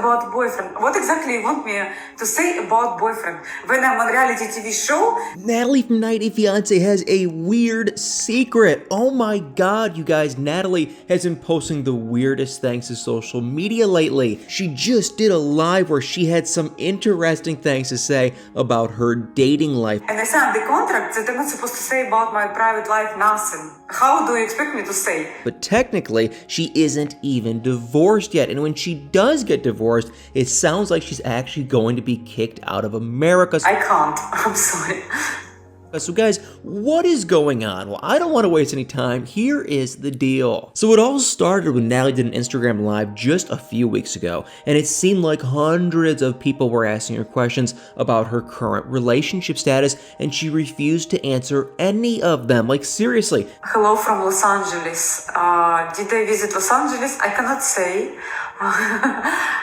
about boyfriend. What exactly you want me to say about boyfriend when I'm on reality TV show? Natalie from 90 Fiance has a weird secret. Oh my god, you guys, Natalie has been posting the weirdest things to social media lately. She just did a live where she had some interesting things to say about her dating life. And I signed the contract that I'm not supposed to say about my private life nothing. How do you expect me to say? But technically, she isn't even divorced yet. And when she does get divorced, it sounds like she's actually going to be kicked out of America. I can't. I'm sorry. So guys, what is going on? Well, I don't want to waste any time. Here is the deal. So it all started when Natalie did an Instagram live just a few weeks ago, and it seemed like hundreds of people were asking her questions about her current relationship status, and she refused to answer any of them. Like, seriously. Hello from Los Angeles. Did I visit Los Angeles? I cannot say.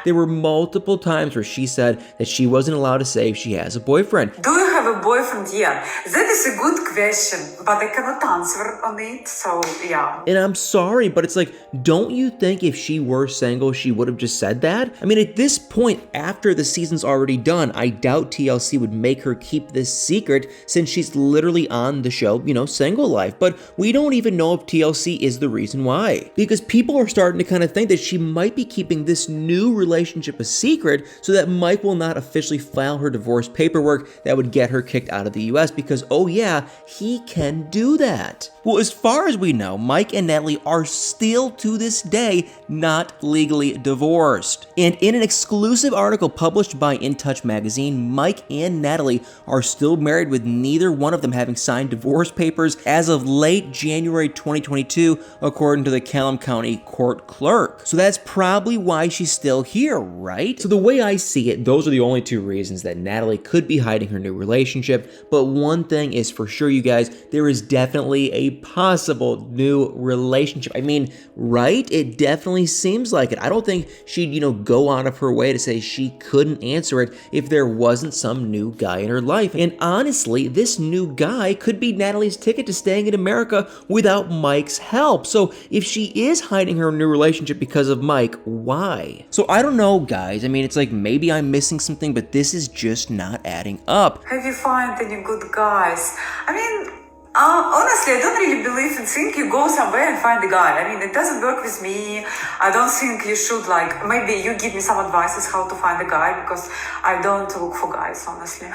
There were multiple times where she said that she wasn't allowed to say if she has a boyfriend. Do you have a boyfriend? Yeah. That is a good question, but I cannot answer on it, so yeah. And I'm sorry, but it's like, don't you think if she were single, she would have just said that? I mean, at this point, after the season's already done, I doubt TLC would make her keep this secret since she's literally on the show, Single Life. But we don't even know if TLC is the reason why. Because people are starting to kind of think that she might be keeping this new relationship a secret so that Mike will not officially file her divorce paperwork that would get her kicked out of the US because, oh yeah, he can do that. Well, as far as we know, Mike and Natalie are still to this day not legally divorced. And in an exclusive article published by In Touch magazine, Mike and Natalie are still married with neither one of them having signed divorce papers as of late January 2022, according to the Kellam County court clerk. So that's probably why she's still here, right? So the way I see it, those are the only two reasons that Natalie could be hiding her new relationship. But one thing is for sure, you guys, there is definitely a possible new relationship. I mean, right? It definitely seems like it. I don't think she'd, go out of her way to say she couldn't answer it if there wasn't some new guy in her life. And honestly, this new guy could be Natalie's ticket to staying in America without Mike's help. So if she is hiding her new relationship because of Mike, why? So I don't know, guys. I mean, it's like maybe I'm missing something, but this is just not adding up. Have you found any good guys? I mean, honestly, I don't really believe in think you go somewhere and find a guy. I mean, it doesn't work with me. I don't think you should, maybe you give me some advices how to find a guy because I don't look for guys, honestly.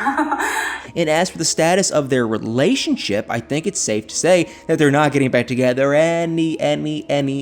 And as for the status of their relationship, I think it's safe to say that they're not getting back together anytime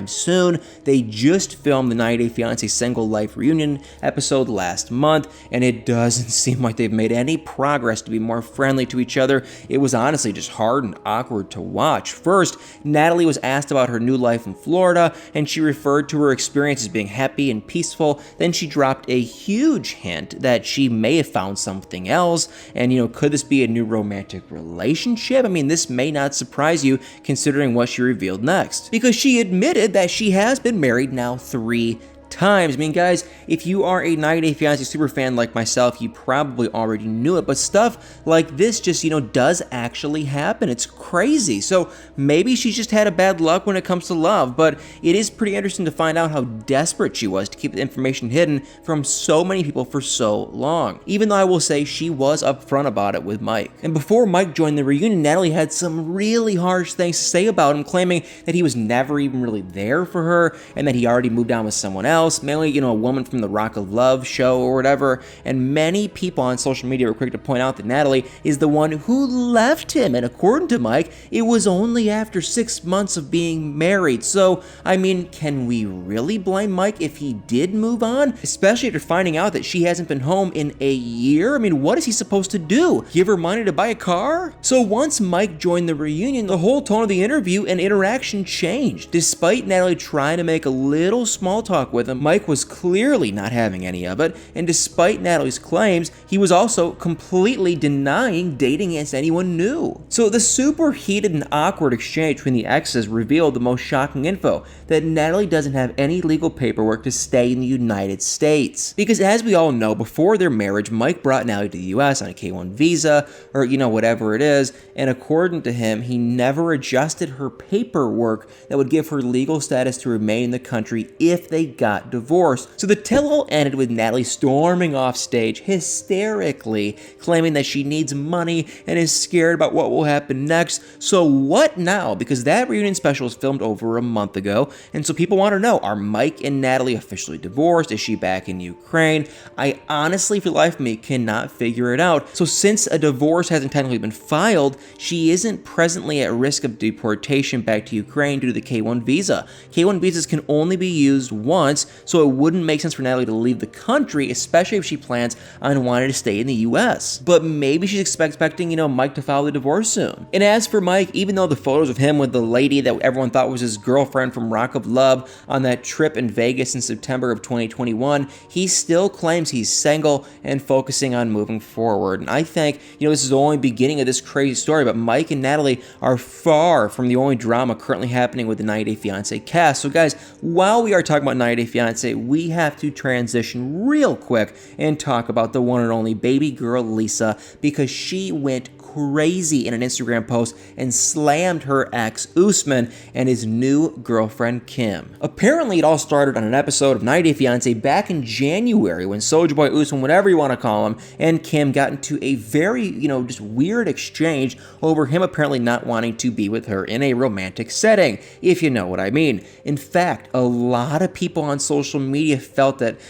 soon. They just filmed the 90 Day Fiance Single Life reunion episode last month, and it doesn't seem like they've made any progress to be more friendly to each other. It was honestly just hard and awkward to watch. First, Natalie was asked about her new life in Florida, and she referred to her experience as being happy and peaceful. Then she dropped a huge hint that she may have found something else, and could this be a new romantic relationship? I mean, this may not surprise you considering what she revealed next, because she admitted that she has been married now 3 times. I mean, guys, if you are a 90 Day Fiance super fan like myself, you probably already knew it, but stuff like this just, does actually happen. It's crazy. So maybe she's just had a bad luck when it comes to love, but it is pretty interesting to find out how desperate she was to keep the information hidden from so many people for so long, even though I will say she was upfront about it with Mike. And before Mike joined the reunion, Natalie had some really harsh things to say about him, claiming that he was never even really there for her and that he already moved on with someone else. Mainly, a woman from the Rock of Love show or whatever, and many people on social media were quick to point out that Natalie is the one who left him, and according to Mike, it was only after 6 months of being married. So, I mean, can we really blame Mike if he did move on? Especially after finding out that she hasn't been home in a year? I mean, what is he supposed to do? Give her money to buy a car? So once Mike joined the reunion, the whole tone of the interview and interaction changed. Despite Natalie trying to make a little small talk with him, Mike was clearly not having any of it, and despite Natalie's claims, he was also completely denying dating against anyone new. So the super heated and awkward exchange between the exes revealed the most shocking info, that Natalie doesn't have any legal paperwork to stay in the United States. Because as we all know, before their marriage, Mike brought Natalie to the US on a K-1 visa, or whatever it is, and according to him, he never adjusted her paperwork that would give her legal status to remain in the country if they got not divorced. So the tell-all ended with Natalie storming off stage hysterically, claiming that she needs money and is scared about what will happen next. So what now? Because that reunion special was filmed over a month ago, and so people want to know, are Mike and Natalie officially divorced? Is she back in Ukraine? I honestly, for the life of me, cannot figure it out. So since a divorce hasn't technically been filed, she isn't presently at risk of deportation back to Ukraine due to the K-1 visa. K-1 visas can only be used once, so it wouldn't make sense for Natalie to leave the country, especially if she plans on wanting to stay in the US. But maybe she's expecting, Mike to file the divorce soon. And as for Mike, even though the photos of him with the lady that everyone thought was his girlfriend from Rock of Love on that trip in Vegas in September of 2021, he still claims he's single and focusing on moving forward. And I think, this is the only beginning of this crazy story, but Mike and Natalie are far from the only drama currently happening with the 90 Day Fiance cast. So guys, while we are talking about 90 Day Fiance, we have to transition real quick and talk about the one and only baby girl Lisa, because she went crazy in an Instagram post and slammed her ex Usman and his new girlfriend Kim. Apparently it all started on an episode of 90 Day Fiance back in January when Soulja Boy, Usman, whatever you want to call him, and Kim got into a very, just weird exchange over him apparently not wanting to be with her in a romantic setting, if you know what I mean. In fact, a lot of people on social media felt that,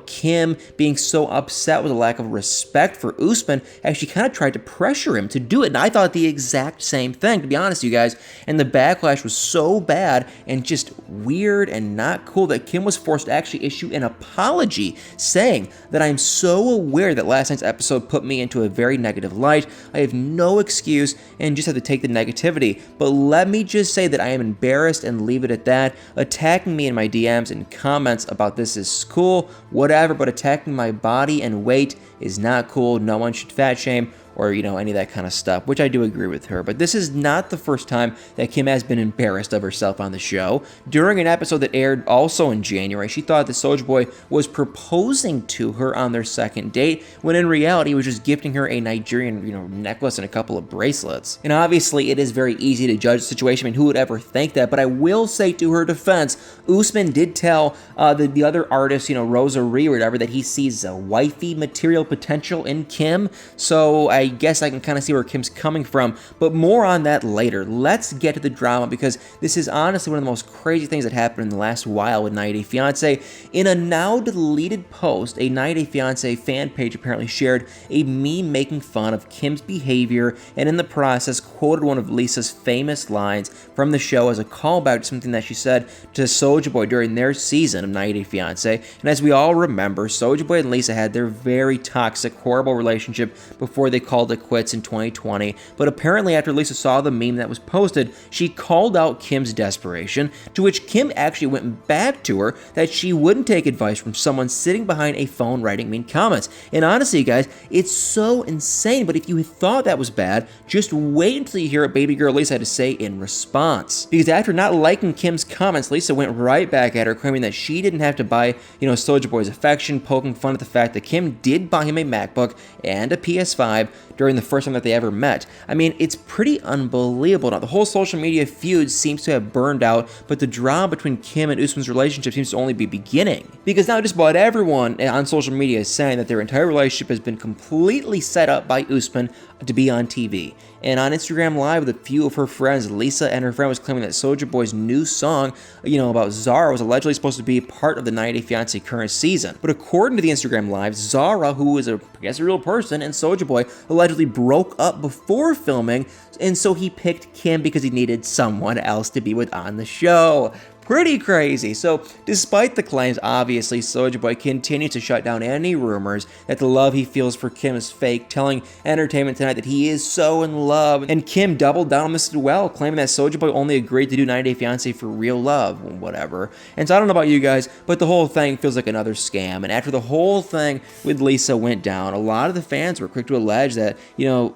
Kim being so upset with a lack of respect for Usman actually kind of tried to pressure him to do it. And I thought the exact same thing, to be honest, you guys. And the backlash was so bad and just weird and not cool that Kim was forced to actually issue an apology saying that I'm so aware that last night's episode put me into a very negative light. I have no excuse and just have to take the negativity. But let me just say that I am embarrassed and leave it at that. Attacking me in my DMs and comments about this is cool, whatever, but attacking my body and weight is not cool. No one should fat shame or, any of that kind of stuff, which I do agree with her. But this is not the first time that Kim has been embarrassed of herself on the show. During an episode that aired also in January, she thought that Soulja Boy was proposing to her on their second date, when in reality he was just gifting her a Nigerian, necklace and a couple of bracelets. And obviously it is very easy to judge the situation. I mean, who would ever think that? But I will say, to her defense, Usman did tell the other artist, Rosa Ree or whatever, that he sees a wifey material potential in Kim. So I guess I can kind of see where Kim's coming from, but more on that later. Let's get to the drama, because this is honestly one of the most crazy things that happened in the last while with 90 Day Fiance. In a now deleted post, a 90 Day Fiance fan page apparently shared a meme making fun of Kim's behavior, and in the process quoted one of Lisa's famous lines from the show as a callback to something that she said to Soulja Boy during their season of 90 Day Fiance. And as we all remember, Soulja Boy and Lisa had their very toxic, horrible relationship before they called it quits in 2020, but apparently after Lisa saw the meme that was posted, she called out Kim's desperation, to which Kim actually went back to her that she wouldn't take advice from someone sitting behind a phone writing mean comments. And honestly, guys, it's so insane, but if you thought that was bad, just wait until you hear what baby girl Lisa had to say in response. Because after not liking Kim's comments, Lisa went right back at her, claiming that she didn't have to buy, Soulja Boy's affection, poking fun at the fact that Kim did buy him a MacBook and a PS5 during the first time that they ever met. I mean, it's pretty unbelievable. Now, the whole social media feud seems to have burned out, but the drama between Kim and Usman's relationship seems to only be beginning. Because now just about everyone on social media is saying that their entire relationship has been completely set up by Usman to be on TV. And on Instagram Live with a few of her friends, Lisa and her friend was claiming that Soulja Boy's new song, about Zara was allegedly supposed to be part of the 90 Day Fiance current season. But according to the Instagram Live, Zara, who is a real person, and Soulja Boy allegedly broke up before filming, and so he picked Kim because he needed someone else to be with on the show. Pretty crazy. So, despite the claims, obviously, Soulja Boy continues to shut down any rumors that the love he feels for Kim is fake, telling Entertainment Tonight that he is so in love. And Kim doubled down on this as well, claiming that Soulja Boy only agreed to do 90 Day Fiance for real love, whatever. And so I don't know about you guys, but the whole thing feels like another scam. And after the whole thing with Lisa went down, a lot of the fans were quick to allege that,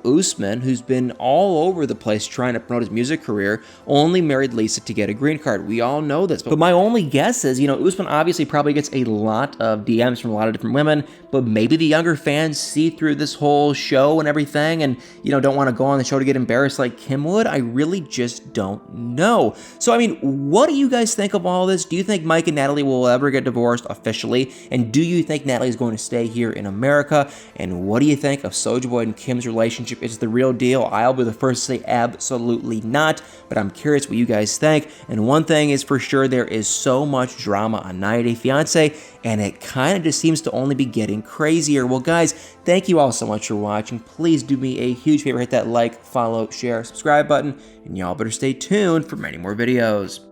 Usman, who's been all over the place trying to promote his music career, only married Lisa to get a green card. We all know know this. But my only guess is, Usman obviously probably gets a lot of DMs from a lot of different women, but maybe the younger fans see through this whole show and everything and, don't want to go on the show to get embarrassed like Kim would. I really just don't know. So, what do you guys think of all this? Do you think Mike and Natalie will ever get divorced officially? And do you think Natalie is going to stay here in America? And what do you think of Soulja Boy and Kim's relationship? Is it the real deal? I'll be the first to say absolutely not, but I'm curious what you guys think. And one thing is for sure, there is so much drama on 90 Day Fiance, and it kind of just seems to only be getting crazier. Well, guys, thank you all so much for watching. Please do me a huge favor, hit that like, follow, share, subscribe button, and y'all better stay tuned for many more videos.